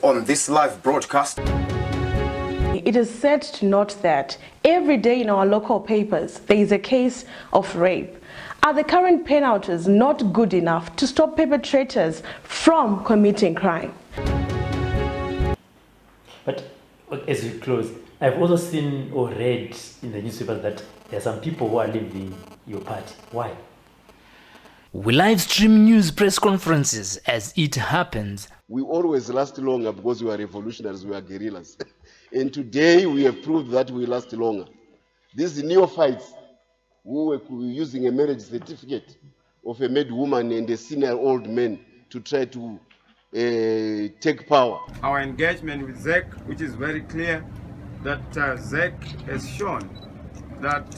On this live broadcast, it is said to note that every day in our local papers there is a case of rape. Are the current penalties not good enough to stop perpetrators from committing crime? But as we close, I've also seen or read in the newspaper that there are some people who are leaving your party. Why? We live stream news press conferences as it happens. We always last longer because we are revolutionaries, we are guerrillas. And today we have proved that we last longer. These neophytes who were using a marriage certificate of a married woman and a senior old man to try to take power. Our engagement with ZEC, which is very clear, that ZEC has shown that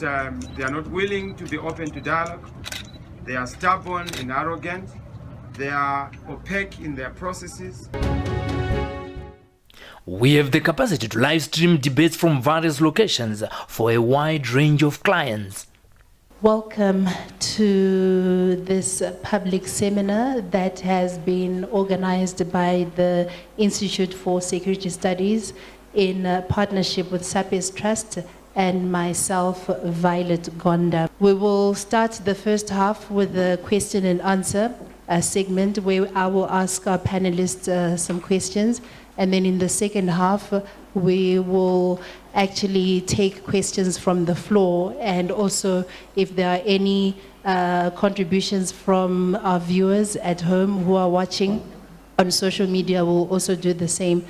they are not willing to be open to dialogue. They are stubborn and arrogant. They are opaque in their processes. We have the capacity to live stream debates from various locations for a wide range of clients. Welcome to this public seminar that has been organized by the Institute for Security Studies in partnership with SAPES Trust and myself, Violet Gonda. We will start the first half with a question and answer segment where I will ask our panelists some questions, and then in the second half we will actually take questions from the floor, and also if there are any contributions from our viewers at home who are watching on social media, we'll also do the same.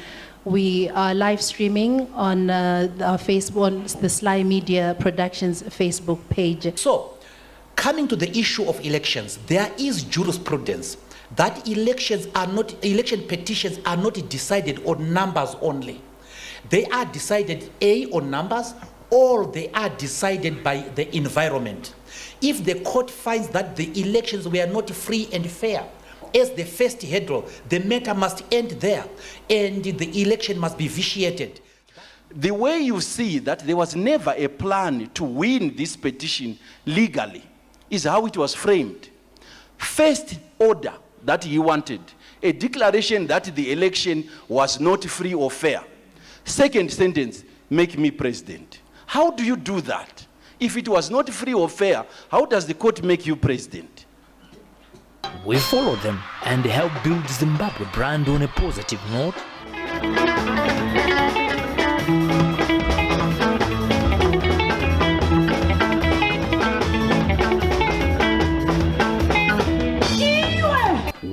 We are live streaming on our Facebook, on the SlyMedia Productions Facebook page. So, coming to the issue of elections, there is jurisprudence that election petitions are not decided on numbers only. They are decided on numbers, or they are decided by the environment. If the court finds that the elections were not free and fair, as the first hurdle, the matter must end there, and the election must be vitiated. The way you see that there was never a plan to win this petition legally is how it was framed. First order that he wanted, a declaration that the election was not free or fair. Second sentence, make me president. How do you do that? If it was not free or fair, how does the court make you president? We follow them and help build Zimbabwe brand on a positive note.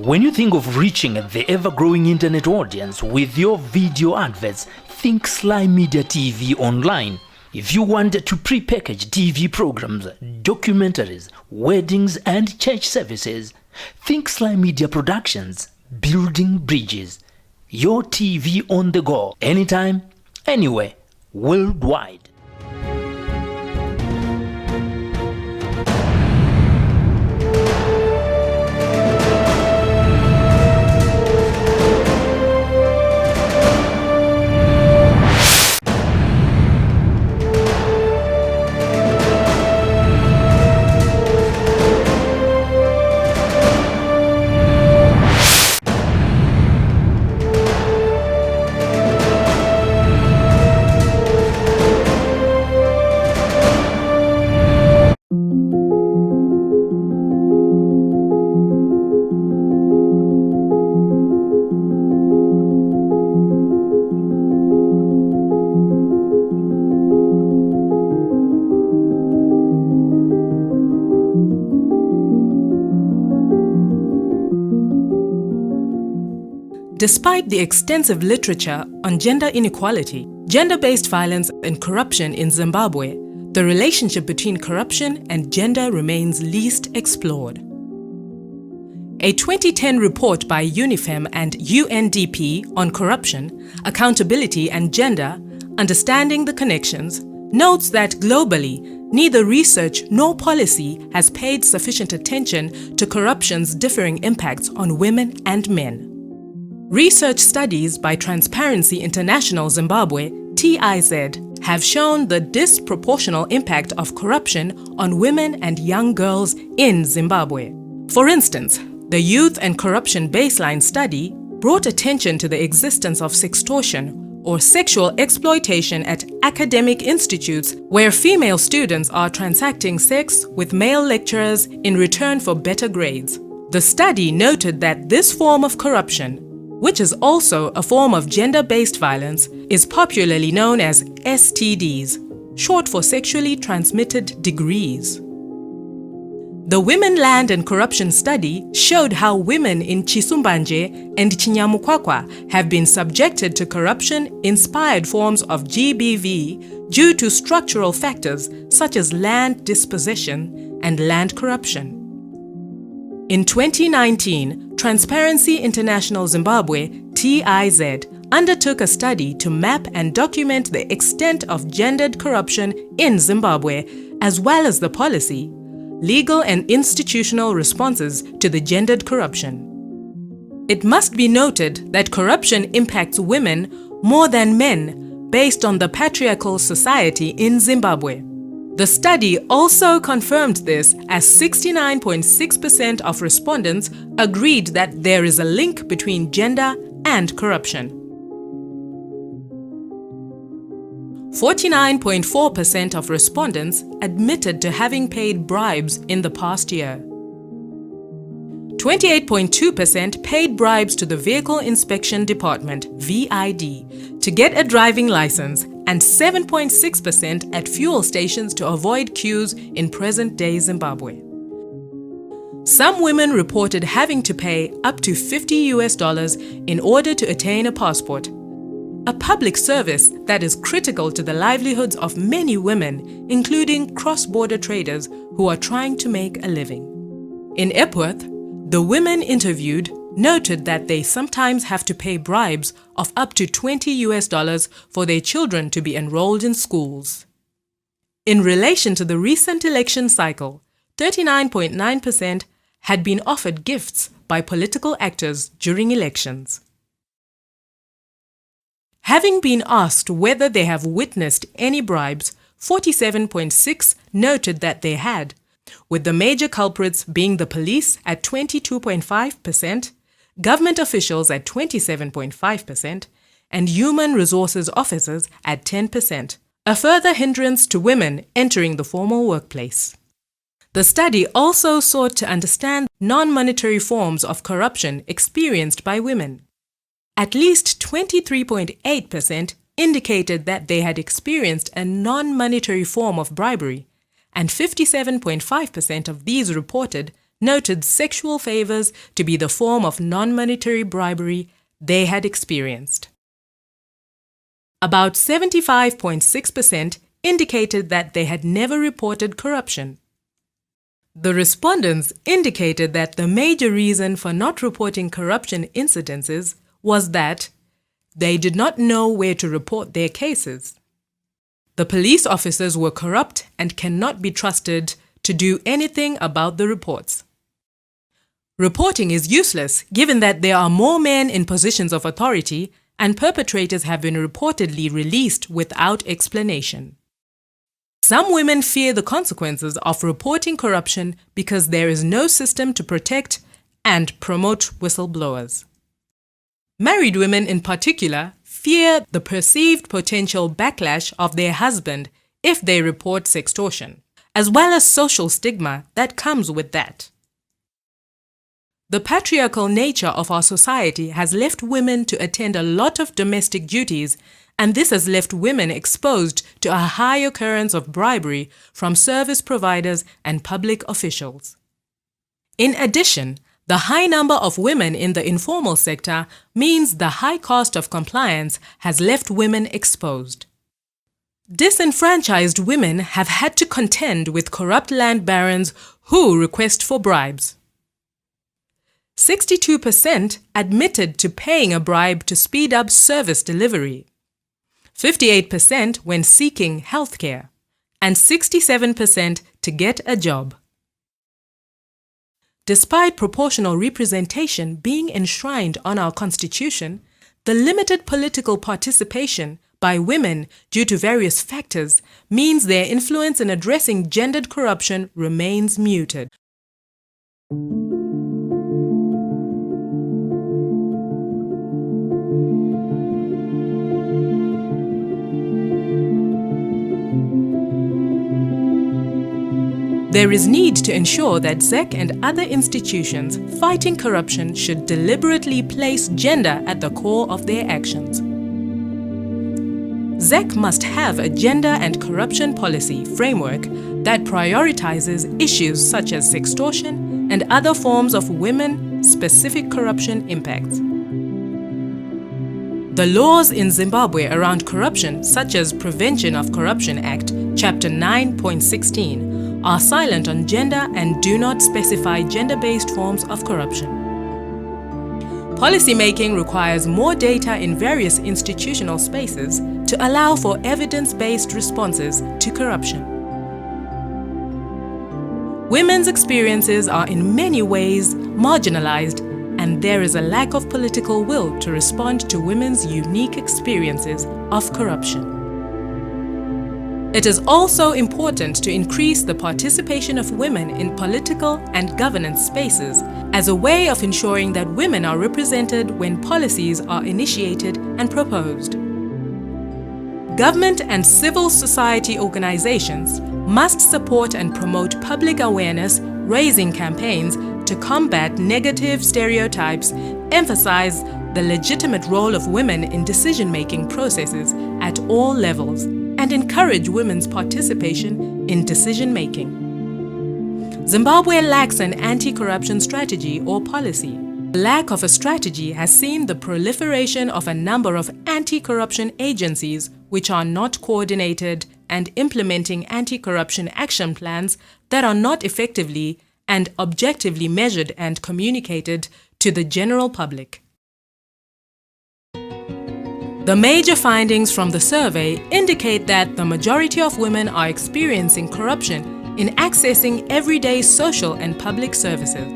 When you think of reaching the ever-growing internet audience with your video adverts, think SlyMedia TV Online. If you want to pre-package TV programs, documentaries, weddings and church services, think SlyMedia Productions, building bridges. Your TV on the go, anytime, anywhere, worldwide. Despite the extensive literature on gender inequality, gender-based violence and corruption in Zimbabwe, the relationship between corruption and gender remains least explored. A 2010 report by UNIFEM and UNDP on corruption, accountability and gender, understanding the connections, notes that globally, neither research nor policy has paid sufficient attention to corruption's differing impacts on women and men. Research studies by Transparency International Zimbabwe, TIZ, have shown the disproportional impact of corruption on women and young girls in Zimbabwe. For instance, the Youth and Corruption Baseline Study, brought attention to the existence of sextortion or sexual exploitation at academic institutes where female students are transacting sex with male lecturers in return for better grades. The study noted that this form of corruption, which is also a form of gender-based violence, is popularly known as STDs, short for sexually transmitted degrees. The Women, Land and Corruption study showed how women in Chisumbanje and Chinyamukwakwa have been subjected to corruption-inspired forms of GBV due to structural factors such as land dispossession and land corruption. In 2019, Transparency International Zimbabwe, TIZ, undertook a study to map and document the extent of gendered corruption in Zimbabwe, as well as the policy, legal and institutional responses to the gendered corruption. It must be noted that corruption impacts women more than men based on the patriarchal society in Zimbabwe. The study also confirmed this as 69.6% of respondents agreed that there is a link between gender and corruption. 49.4% of respondents admitted to having paid bribes in the past year. 28.2% paid bribes to the Vehicle Inspection Department, VID, to get a driving license, and 7.6% at fuel stations to avoid queues in present-day Zimbabwe. Some women reported having to pay up to $50 in order to attain a passport, a public service that is critical to the livelihoods of many women, including cross-border traders who are trying to make a living. In Epworth, the women interviewed noted that they sometimes have to pay bribes of up to $20 for their children to be enrolled in schools. In relation to the recent election cycle, 39.9% had been offered gifts by political actors during elections. Having been asked whether they have witnessed any bribes, 47.6% noted that they had, with the major culprits being the police at 22.5%, government officials at 27.5%, and human resources officers at 10%, a further hindrance to women entering the formal workplace. The study also sought to understand non-monetary forms of corruption experienced by women. At least 23.8% indicated that they had experienced a non-monetary form of bribery, and 57.5% of these reported noted sexual favors to be the form of non-monetary bribery they had experienced. About 75.6% indicated that they had never reported corruption. The respondents indicated that the major reason for not reporting corruption incidences was that they did not know where to report their cases. The police officers were corrupt and cannot be trusted to do anything about the reports. Reporting is useless given that there are more men in positions of authority and perpetrators have been reportedly released without explanation. Some women fear the consequences of reporting corruption because there is no system to protect and promote whistleblowers. Married women in particular fear the perceived potential backlash of their husband if they report sextortion, as well as social stigma that comes with that. The patriarchal nature of our society has left women to attend a lot of domestic duties, and this has left women exposed to a high occurrence of bribery from service providers and public officials. In addition, the high number of women in the informal sector means the high cost of compliance has left women exposed. Disenfranchised women have had to contend with corrupt land barons who request for bribes. 62% admitted to paying a bribe to speed up service delivery, 58% when seeking healthcare, and 67% to get a job. Despite proportional representation being enshrined on our Constitution, the limited political participation by women due to various factors means their influence in addressing gendered corruption remains muted. There is need to ensure that ZEC and other institutions fighting corruption should deliberately place gender at the core of their actions. ZEC must have a gender and corruption policy framework that prioritizes issues such as sextortion and other forms of women-specific corruption impacts. The laws in Zimbabwe around corruption, such as Prevention of Corruption Act, Chapter 9.16, are silent on gender and do not specify gender-based forms of corruption. Policymaking requires more data in various institutional spaces to allow for evidence-based responses to corruption. Women's experiences are in many ways marginalized, and there is a lack of political will to respond to women's unique experiences of corruption. It is also important to increase the participation of women in political and governance spaces as a way of ensuring that women are represented when policies are initiated and proposed. Government and civil society organizations must support and promote public awareness, raising campaigns to combat negative stereotypes, emphasize the legitimate role of women in decision-making processes at all levels, and encourage women's participation in decision-making. Zimbabwe lacks an anti-corruption strategy or policy. The lack of a strategy has seen the proliferation of a number of anti-corruption agencies which are not coordinated and implementing anti-corruption action plans that are not effectively and objectively measured and communicated to the general public. The major findings from the survey indicate that the majority of women are experiencing corruption in accessing everyday social and public services.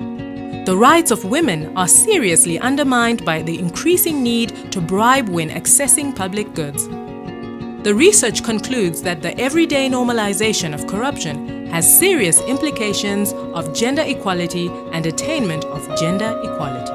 The rights of women are seriously undermined by the increasing need to bribe when accessing public goods. The research concludes that the everyday normalization of corruption has serious implications of gender equality and attainment of gender equality.